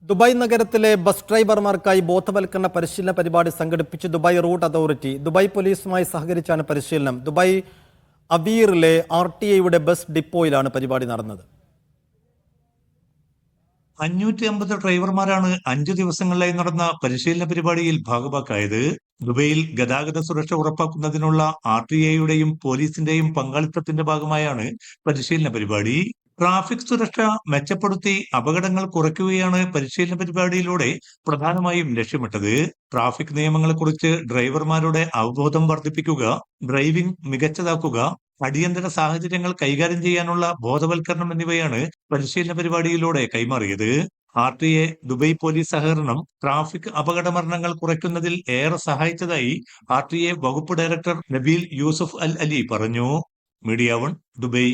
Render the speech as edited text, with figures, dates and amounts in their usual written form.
Dubai നഗരത്തിലെ bus ഡ്രൈവർമാർക്കായി ബോധവൽക്കരണ പരിശീലന പരിപാടി സംഘടിപ്പിച്ച് ദുബായ് റൂട്ട് അതോറിറ്റി. ദുബായ് പോലീസുമായി സഹകരിച്ചാണ് പരിശീലനം. ദുബായ് അവീറിലെ RTA ബസ് ഡിപ്പോയിലാണ് പരിപാടി നടന്നത്. 550 ഡ്രൈവർമാരാണ് 5 ദിവസങ്ങളിലായി നടന്ന പരിശീലന പരിപാടിയിൽ ഭാഗഭാക്കായത്. ദുബൈയിൽ ഗതാഗത സുരക്ഷ ഉറപ്പാക്കുന്നതിനുള്ള RTA പോലീസിന്റെയും പങ്കാളിത്തത്തിന്റെ ഭാഗമായാണ് പരിശീലന പരിപാടി. ട്രാഫിക് സുരക്ഷ മെച്ചപ്പെടുത്തി അപകടങ്ങൾ കുറയ്ക്കുകയാണ് പരിശീലന പരിപാടിയിലൂടെ പ്രധാനമായും ലക്ഷ്യമിട്ടത്. ട്രാഫിക് നിയമങ്ങളെക്കുറിച്ച് ഡ്രൈവർമാരുടെ അവബോധം വർദ്ധിപ്പിക്കുക, ഡ്രൈവിംഗ് മികച്ചതാക്കുക, അടിയന്തര സാഹചര്യങ്ങൾ കൈകാര്യം ചെയ്യാനുള്ള ബോധവൽക്കരണം എന്നിവയാണ് പരിശീലന പരിപാടിയിലൂടെ കൈമാറിയത്. RTA ദുബൈ പോലീസ് സഹകരണം ട്രാഫിക് അപകട മരണങ്ങൾ കുറയ്ക്കുന്നതിൽ ഏറെ സഹായിച്ചതായി RTA വകുപ്പ് ഡയറക്ടർ നബീൽ യൂസഫ് അൽ അലി പറഞ്ഞു. Media 1 Dubai.